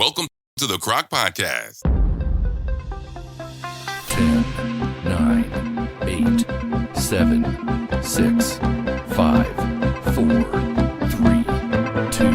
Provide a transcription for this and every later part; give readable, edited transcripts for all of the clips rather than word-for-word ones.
Welcome to the CROC Podcast. 10, 9, 8, 7, 6, 5, 4, 3, 2,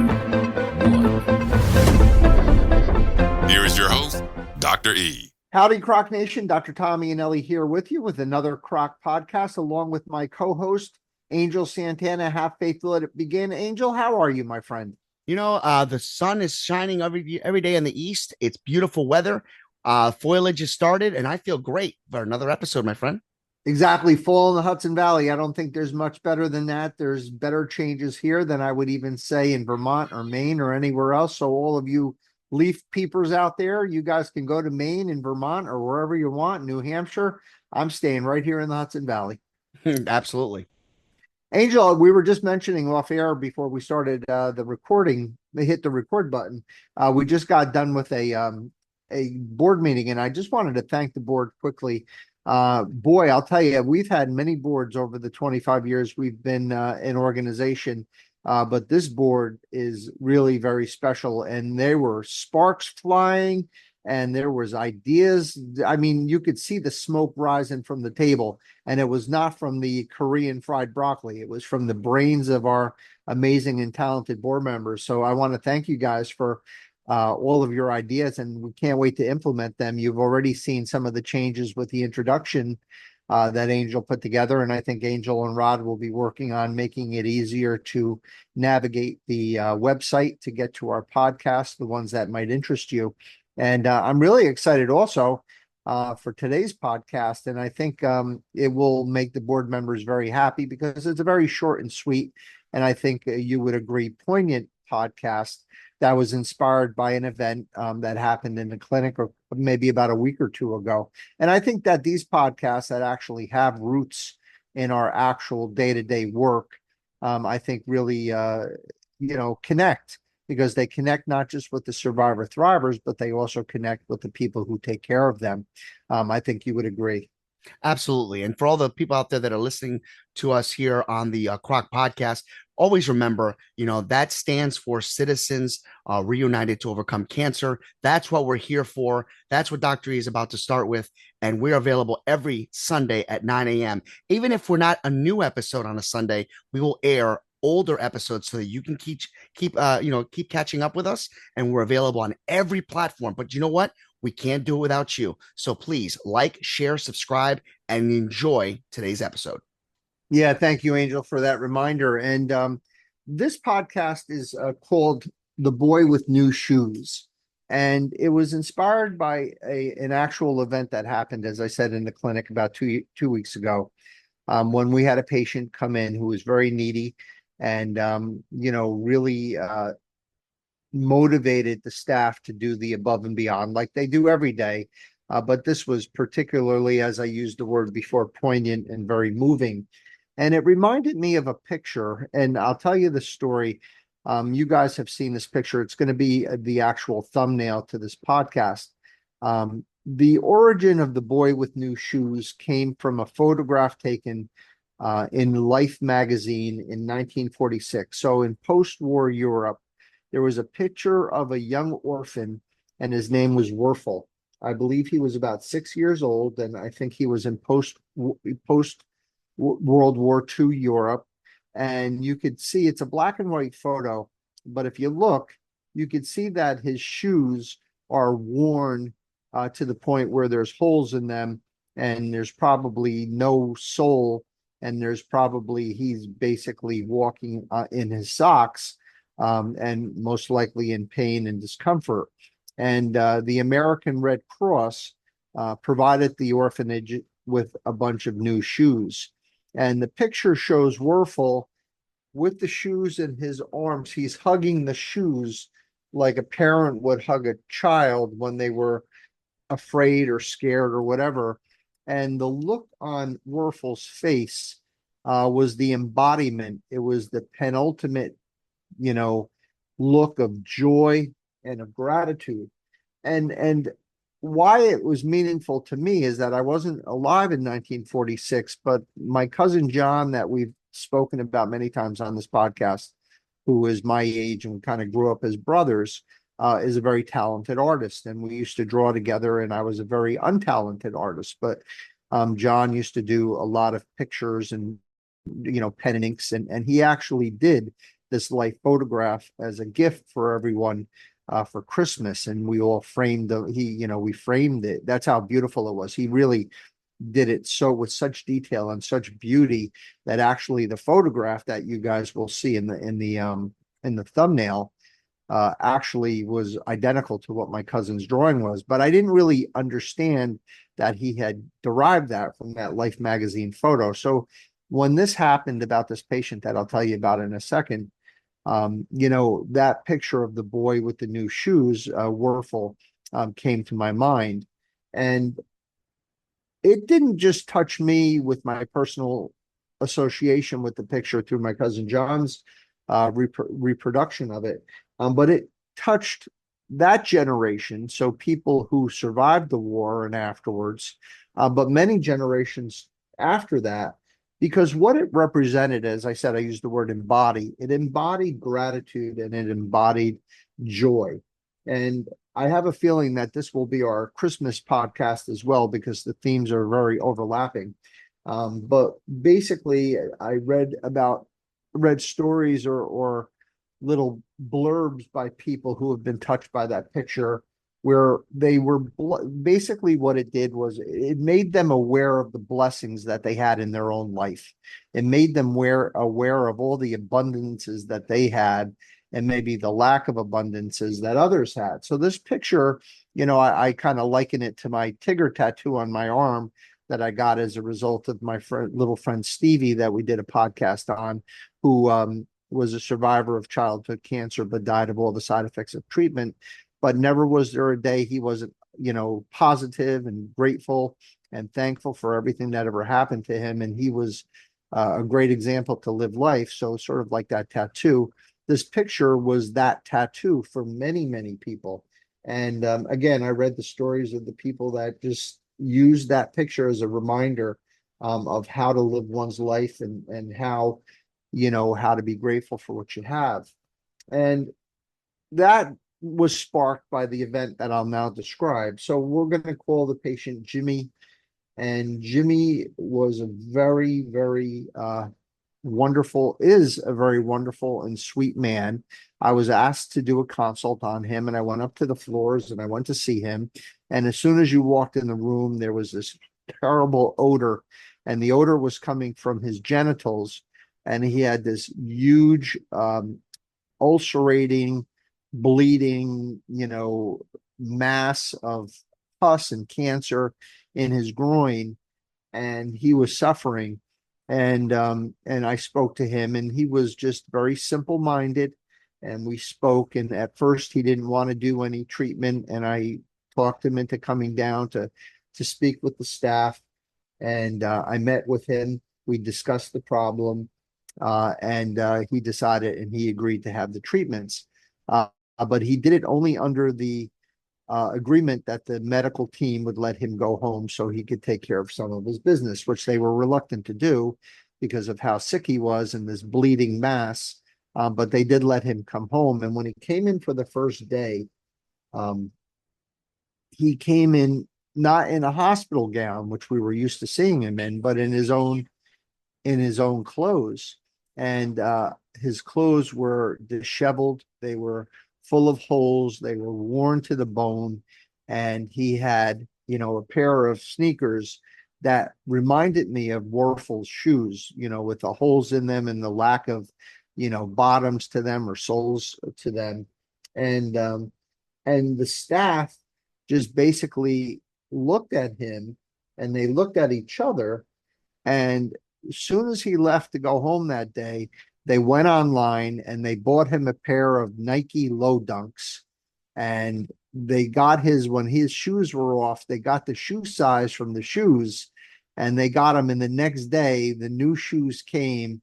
1. Here is your host, Dr. E. Howdy, CROC Nation. Dr. Tommy and Ellie here with you with another CROC podcast, along with my co-host, Angel Santana. Have faith, let it begin. Angel, how are you, my friend? You know, the sun is shining every day in the east. It's beautiful weather. Foliage has started, and I feel great for another episode, my friend. Exactly. Fall in the Hudson Valley. I don't think there's much better than that. There's better changes here than I would even say in Vermont or Maine or anywhere else. So all of you leaf peepers out there, you guys can go to Maine and Vermont or wherever you want, New Hampshire. I'm staying right here in the Hudson Valley. Absolutely. Angel, we were just mentioning off air before we started the recording. They hit the record button. We just got done with a board meeting, and I just wanted to thank the board quickly. Boy, I'll tell you, we've had many boards over the 25 years we've been an organization, but this board is really very special, and there were sparks flying, and there was ideas. I mean, you could see the smoke rising from the table, and it was not from the Korean fried broccoli. It was from the brains of our amazing and talented board members. So I want to thank you guys for all of your ideas, and we can't wait to implement them. You've already seen some of the changes with the introduction that Angel put together, and I think Angel and Rod will be working on making it easier to navigate the website to get to our podcast, the ones that might interest you. And I'm really excited also for today's podcast. And I think it will make the board members very happy because it's a very short and sweet, and I think you would agree, poignant podcast that was inspired by an event that happened in the clinic or maybe about a week or two ago. And I think that these podcasts that actually have roots in our actual day-to-day work, I think really, connect. Because they connect not just with the survivor thrivers, but they also connect with the people who take care of them. I think you would agree. Absolutely. And for all the people out there that are listening to us here on the CROC podcast, always remember, that stands for Citizens Reunited to Overcome Cancer. That's what we're here for. That's what Dr. E is about to start with. And we're available every Sunday at 9 a.m. Even if we're not a new episode on a Sunday, we will air older episodes so that you can keep catching up with us, and we're available on every platform. But you know what? We can't do it without you. So please like, share, subscribe, and enjoy today's episode. Yeah, thank you, Angel, for that reminder. And this podcast is called The Boy with New Shoes. And it was inspired by an actual event that happened, as I said, in the clinic about two weeks ago, when we had a patient come in who was very needy and, really motivated the staff to do the above and beyond like they do every day. But this was particularly, as I used the word before, poignant and very moving. And it reminded me of a picture, and I'll tell you the story. You guys have seen this picture. It's going to be the actual thumbnail to this podcast. The origin of the Boy with New Shoes came from a photograph taken in Life magazine in 1946. So in post-war Europe, there was a picture of a young orphan, and his name was Werfel. I believe he was about 6 years old, and I think he was in post World War II Europe. And you could see it's a black and white photo, but if you look, you could see that his shoes are worn to the point where there's holes in them, and there's probably no sole. And he's basically walking in his socks, and most likely in pain and discomfort. And the American Red Cross provided the orphanage with a bunch of new shoes. And the picture shows Werfel with the shoes in his arms. He's hugging the shoes like a parent would hug a child when they were afraid or scared or whatever. And the look on Werfel's face was the embodiment. It was the penultimate, look of joy and of gratitude. And why it was meaningful to me is that I wasn't alive in 1946, but my cousin John, that we've spoken about many times on this podcast, who is my age and kind of grew up as brothers, is a very talented artist, and we used to draw together, and I was a very untalented artist. But John used to do a lot of pictures and pen and inks, and he actually did this life photograph as a gift for everyone for Christmas, and we all framed we framed it. That's how beautiful it was. He really did it so with such detail and such beauty that actually the photograph that you guys will see in the thumbnail actually was identical to what my cousin's drawing was. But I didn't really understand that he had derived that from that Life magazine photo. So when this happened about this patient that I'll tell you about in a second, that picture of the boy with the new shoes, Werfel, came to my mind. And it didn't just touch me with my personal association with the picture through my cousin John's reproduction of it, but it touched that generation. So people who survived the war and afterwards, but many generations after that, because what it represented, as I said, I used the word embody. It embodied gratitude and it embodied joy. And I have a feeling that this will be our Christmas podcast as well, because the themes are very overlapping. But basically, I read stories or little blurbs by people who have been touched by that picture, where they were basically what it did was it made them aware of the blessings that they had in their own life. It made them aware of all the abundances that they had, and maybe the lack of abundances that others had. So this picture, I kind of liken it to my Tigger tattoo on my arm that I got as a result of my little friend Stevie that we did a podcast on, who was a survivor of childhood cancer, but died of all the side effects of treatment. But never was there a day he wasn't, positive and grateful and thankful for everything that ever happened to him. And he was a great example to live life. So sort of like that tattoo, this picture was that tattoo for many, many people. And again, I read the stories of the people that just used that picture as a reminder of how to live one's life and how to be grateful for what you have. And that was sparked by the event that I'll now describe. So we're going to call the patient Jimmy. And Jimmy was a very, very is a very wonderful and sweet man. I was asked to do a consult on him, and I went up to the floors and I went to see him. And as soon as you walked in the room, there was this terrible odor, and the odor was coming from his genitals. And he had this huge ulcerating, bleeding, mass of pus and cancer in his groin, and he was suffering. And I spoke to him, and he was just very simple-minded. And we spoke, and at first he didn't want to do any treatment, and I talked him into coming down to speak with the staff. And I met with him. We discussed the problem, and he decided and he agreed to have the treatments. But he did it only under the agreement that the medical team would let him go home so he could take care of some of his business, which they were reluctant to do because of how sick he was and this bleeding mass. But they did let him come home. And when he came in for the first day, he came in not in a hospital gown, which we were used to seeing him in, but in his own clothes. And his clothes were disheveled. They were full of holes. They were worn to the bone. And he had, a pair of sneakers that reminded me of Werfel's shoes, with the holes in them and the lack of, bottoms to them or soles to them. And the staff just basically looked at him, and they looked at each other. And as soon as he left to go home that day, they went online and they bought him a pair of Nike Low Dunks. And they got when his shoes were off, they got the shoe size from the shoes, and they got him. And the next day, the new shoes came,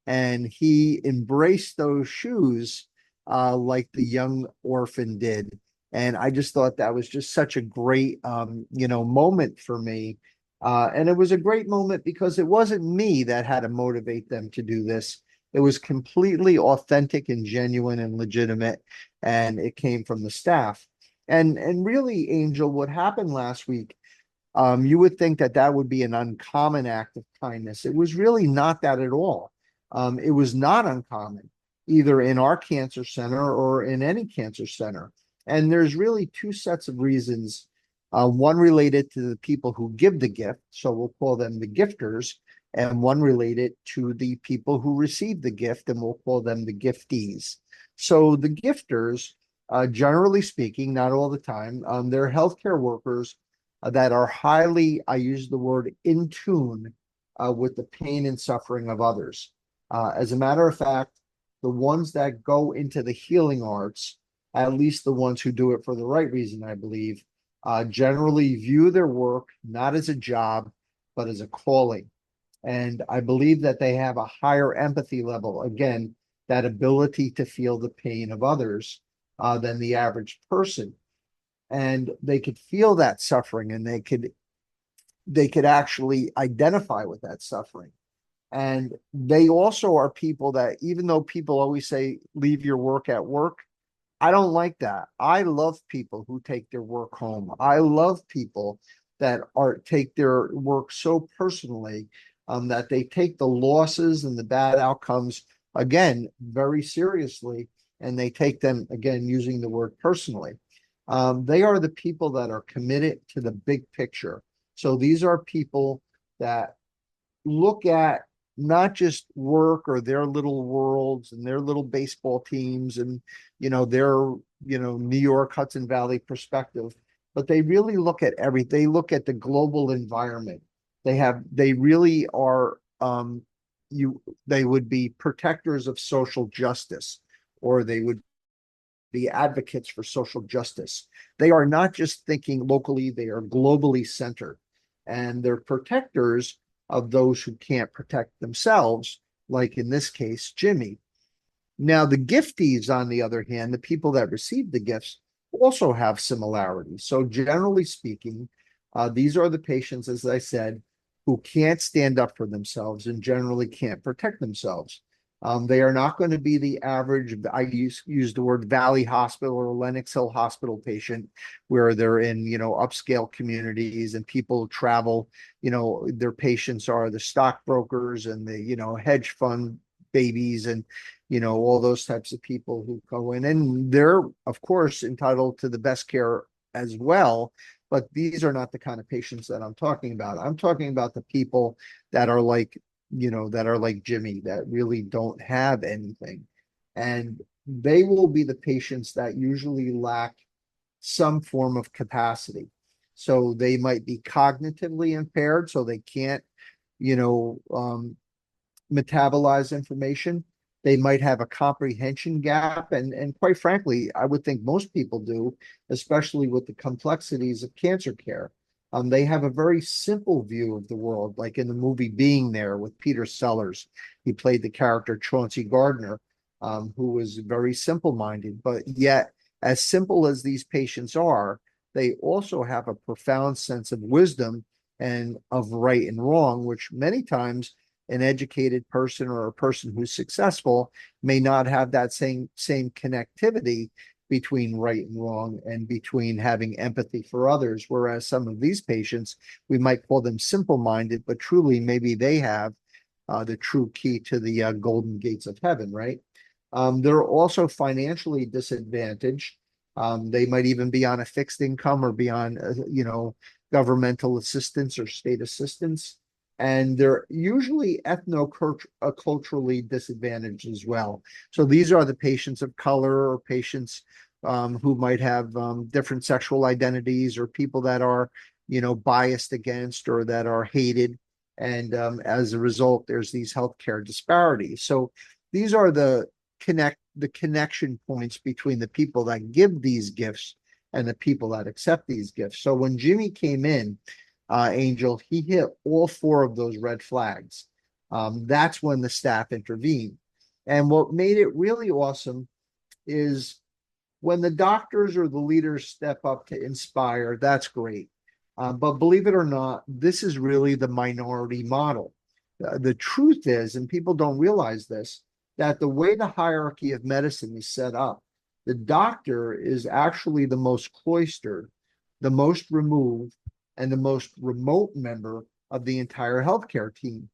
and he embraced those shoes like the young orphan did. And I just thought that was just such a great, moment for me. And it was a great moment because it wasn't me that had to motivate them to do this. It was completely authentic and genuine and legitimate, and it came from the staff. And really, Angel, what happened last week, you would think that that would be an uncommon act of kindness. It was really not that at all. It was not uncommon, either in our cancer center or in any cancer center. And there's really two sets of reasons. One related to the people who give the gift, so we'll call them the gifters, and one related to the people who receive the gift, and we'll call them the giftees. So the gifters, generally speaking, not all the time, they're healthcare workers that are highly, I use the word, in tune with the pain and suffering of others. As a matter of fact, the ones that go into the healing arts, at least the ones who do it for the right reason, I believe, generally view their work not as a job, but as a calling. And I believe that they have a higher empathy level, again, that ability to feel the pain of others than the average person. And they could feel that suffering, and they could actually identify with that suffering. And they also are people that, even though people always say, leave your work at work, I don't like that. I love people who take their work home. I love people that take their work so personally, that they take the losses and the bad outcomes, again, very seriously, and they take them, again, using the word personally. They are the people that are committed to the big picture. So these are people that look at not just work or their little worlds and their little baseball teams and, their, New York Hudson Valley perspective, but they really look at they look at the global environment. They really are, they would be protectors of social justice, or they would be advocates for social justice. They are not just thinking locally, they are globally centered. And they're protectors of those who can't protect themselves, like in this case, Jimmy. Now, the giftees, on the other hand, the people that receive the gifts, also have similarities. So, generally speaking, these are the patients, as I said, who can't stand up for themselves and generally can't protect themselves. They are not going to be the average, I use the word Valley Hospital or Lenox Hill Hospital patient, where they're in, upscale communities and people travel, their patients are the stockbrokers and the, hedge fund babies and, all those types of people who go in. And they're, of course, entitled to the best care as well. But these are not the kind of patients that I'm talking about. I'm talking about the people that are like, that are like Jimmy, that really don't have anything. And they will be the patients that usually lack some form of capacity. So they might be cognitively impaired, so they can't, you know, um, metabolize information. They might have a comprehension gap. And quite frankly, I would think most people do, especially with the complexities of cancer care. They have a very simple view of the world, like in the movie Being There with Peter Sellers. He played the character Chauncey Gardner, who was very simple-minded, but yet, as simple as these patients are, they also have a profound sense of wisdom and of right and wrong, which many times an educated person or a person who's successful may not have that same connectivity between right and wrong and between having empathy for others. Whereas some of these patients, we might call them simple-minded, but truly maybe they have the true key to the golden gates of heaven, right? They're also financially disadvantaged. They might even be on a fixed income or be on, governmental assistance or state assistance. And they're usually ethno-culturally disadvantaged as well. So these are the patients of color or patients who might have different sexual identities or people that are, biased against or that are hated. And as a result, there's these healthcare disparities. So these are the connection points between the people that give these gifts and the people that accept these gifts. So when Jimmy came in, Angel, he hit all four of those red flags. That's when the staff intervened. And what made it really awesome is when the doctors or the leaders step up to inspire, that's great. But believe it or not, this is really the minority model. The truth is, and people don't realize this, that the way the hierarchy of medicine is set up, the doctor is actually the most cloistered, the most removed, and the most remote member of the entire healthcare team.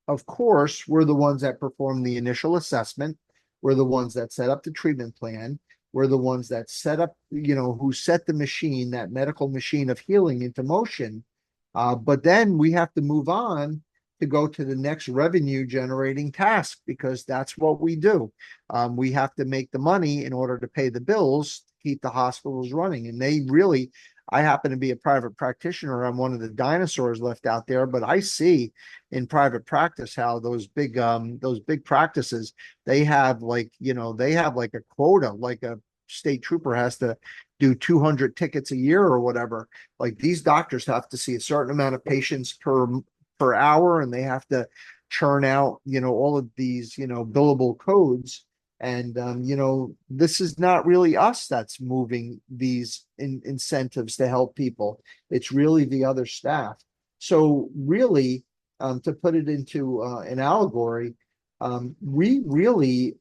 Of course, we're the ones that perform the initial assessment. We're the ones that set up the treatment plan. We're the ones that set up, who set the machine, that medical machine of healing into motion. But then we have to move on to go to the next revenue generating task because that's what we do. We have to make the money in order to pay the bills, to keep the hospitals running. And I happen to be a private practitioner. I'm one of the dinosaurs left out there, but I see in private practice how those big practices, they have like a quota, like a state trooper has to do 200 tickets a year or whatever. Like these doctors have to see a certain amount of patients per hour, and they have to churn out, all of these, billable codes. And, this is not really us that's moving these incentives to help people. It's really the other staff. So really, to put it into an allegory, we really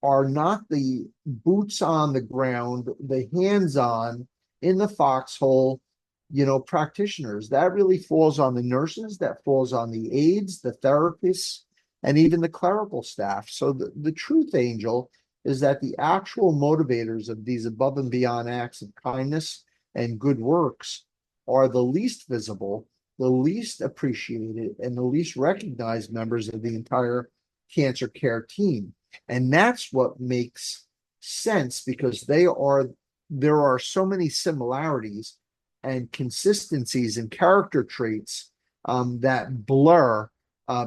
are not the boots on the ground, the hands-on in the foxhole, practitioners. That really falls on the nurses, that falls on the aides, the therapists, and even the clerical staff. So the truth, Angel, is that the actual motivators of these above and beyond acts of kindness and good works are the least visible, the least appreciated, and the least recognized members of the entire cancer care team. And that's what makes sense because there are so many similarities and consistencies and character traits that blur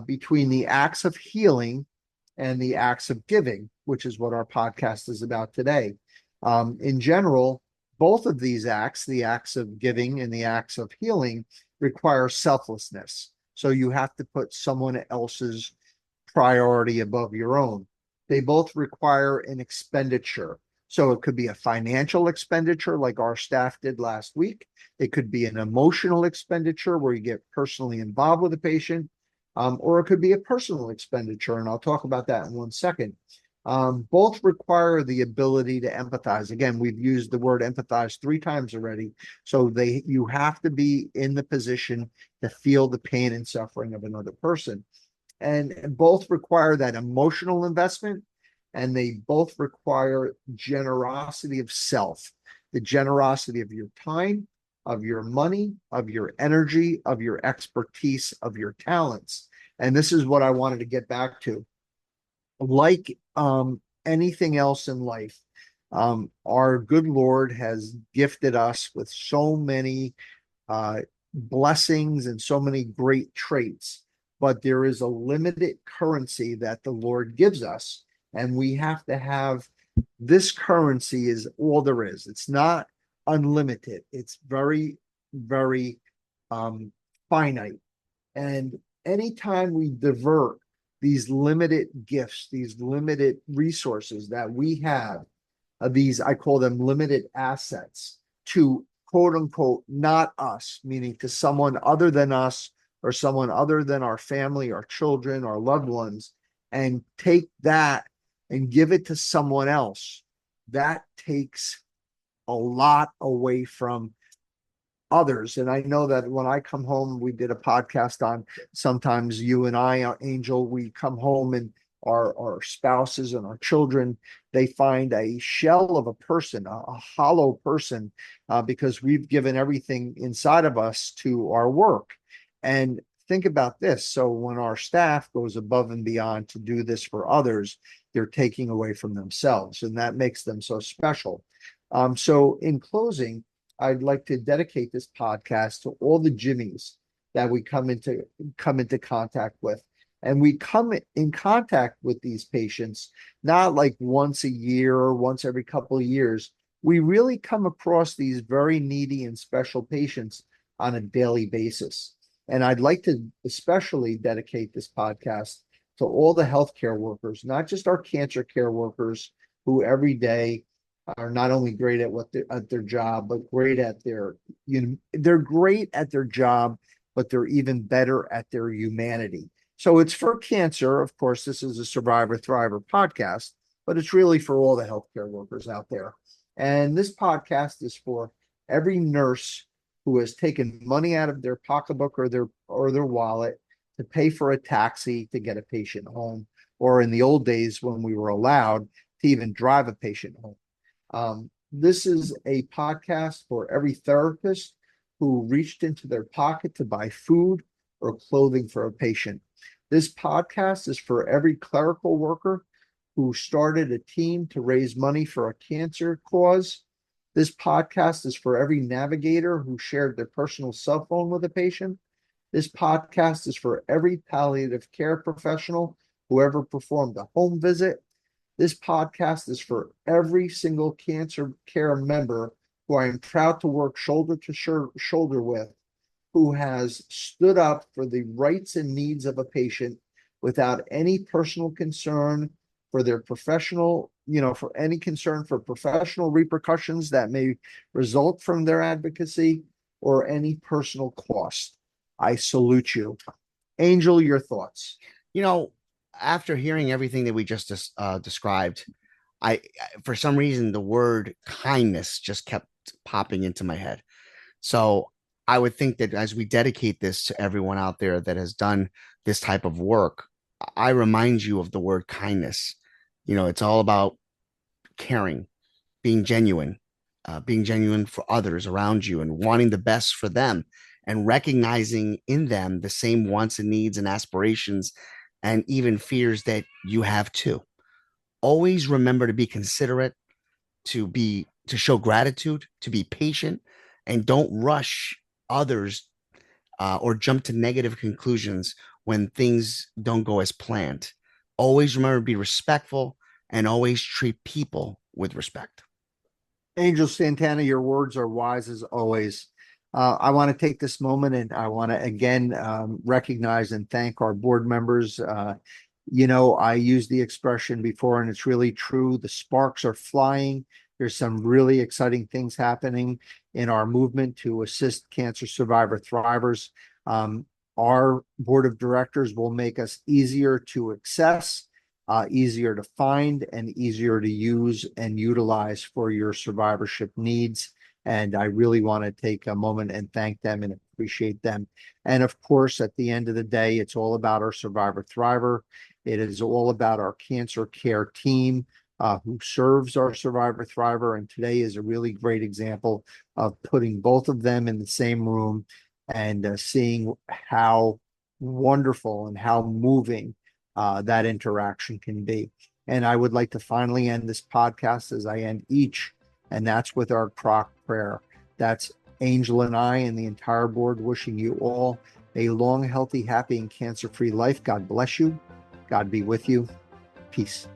between the acts of healing and the acts of giving, which is what our podcast is about today. In general, both of these acts, the acts of giving and the acts of healing, require selflessness. So you have to put someone else's priority above your own. They both require an expenditure. So it could be a financial expenditure like our staff did last week. It could be an emotional expenditure where you get personally involved with the patient, or it could be a personal expenditure. And I'll talk about that in 1 second. Both require the ability to empathize. Again, we've used the word empathize 3 times already. So you have to be in the position to feel the pain and suffering of another person. And both require that emotional investment, and they both require generosity of self, the generosity of your time, of your money, of your energy, of your expertise, of your talents. And this is what I wanted to get back to. Like anything else in life, our good Lord has gifted us with so many blessings and so many great traits, but there is a limited currency that the Lord gives us. And we have to have this currency is all there is. It's not unlimited. It's very, very finite. And anytime we divert these limited gifts, these limited resources that we have, these, I call them limited assets, to quote unquote, not us, meaning to someone other than us or someone other than our family, our children, our loved ones, and take that and give it to someone else, that takes a lot away from others. And I know that when I come home, we did a podcast on sometimes you and I, Angel, we come home and our spouses and our children, they find a shell of a person, a hollow person, because we've given everything inside of us to our work. And think about this. So when our staff goes above and beyond to do this for others, they're taking away from themselves, and that makes them so special. So in closing, I'd like to dedicate this podcast to all the Jimmies that we come into contact with. And we come in contact with these patients, not like once a year or once every couple of years. We really come across these very needy and special patients on a daily basis. And I'd like to especially dedicate this podcast to all the healthcare workers, not just our cancer care workers who every day are not only great at their job, but great at they're great at their job, but they're even better at their humanity. So it's for cancer. Of course, this is a Survivor Thriver podcast, but it's really for all the healthcare workers out there. And this podcast is for every nurse who has taken money out of their pocketbook or their wallet to pay for a taxi to get a patient home, or in the old days when we were allowed to even drive a patient home. This is a podcast for every therapist who reached into their pocket to buy food or clothing for a patient. This podcast is for every clerical worker who started a team to raise money for a cancer cause. This podcast is for every navigator who shared their personal cell phone with a patient. This podcast is for every palliative care professional who ever performed a home visit. This podcast is for every single cancer care member who I am proud to work shoulder to shoulder with, who has stood up for the rights and needs of a patient without any personal concern for their professional, for any concern for professional repercussions that may result from their advocacy or any personal cost. I salute you. Angel, your thoughts? After hearing everything that we just described, for some reason, the word kindness just kept popping into my head. So I would think that as we dedicate this to everyone out there that has done this type of work, I remind you of the word kindness. It's all about caring, being genuine for others around you and wanting the best for them and recognizing in them the same wants and needs and aspirations and even fears that you have too. Always remember to be considerate, to show gratitude, to be patient, and don't rush others or jump to negative conclusions when things don't go as planned. Always remember to be respectful and always treat people with respect. Angel Santana, your words are wise as always. I want to take this moment and I want to again recognize and thank our board members. I used the expression before and it's really true. The sparks are flying. There's some really exciting things happening in our movement to assist cancer survivor thrivers. Our board of directors will make us easier to access, easier to find, and easier to use and utilize for your survivorship needs. And I really want to take a moment and thank them and appreciate them. And of course, at the end of the day, it's all about our survivor thriver. It is all about our cancer care team who serves our survivor thriver. And today is a really great example of putting both of them in the same room and seeing how wonderful and how moving that interaction can be. And I would like to finally end this podcast as I end each, and that's with our CROC prayer. That's Angel and I and the entire board wishing you all a long, healthy, happy, and cancer-free life. God bless you. God be with you. Peace.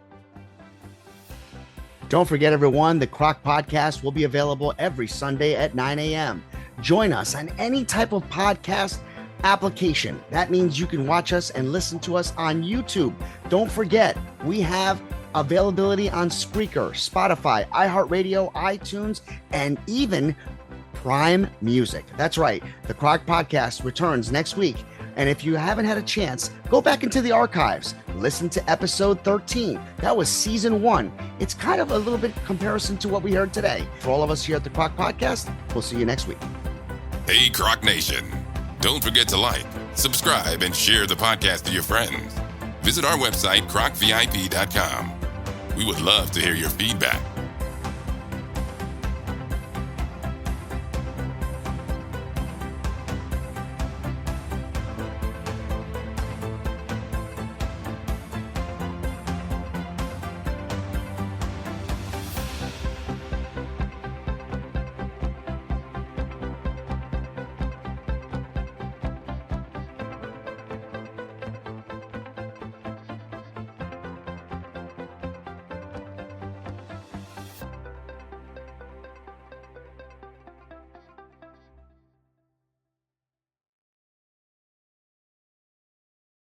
Don't forget, everyone, the CROC podcast will be available every Sunday at 9 a.m. Join us on any type of podcast application. That means you can watch us and listen to us on YouTube. Don't forget, we have availability on Spreaker, Spotify, iHeartRadio, iTunes, and even Prime Music. That's right. The CROC podcast returns next week. And if you haven't had a chance, go back into the archives. Listen to episode 13. That was season 1. It's kind of a little bit comparison to what we heard today. For all of us here at the CROC podcast, we'll see you next week. Hey, CROC Nation. Don't forget to like, subscribe, and share the podcast to your friends. Visit our website, crocvip.com. We would love to hear your feedback.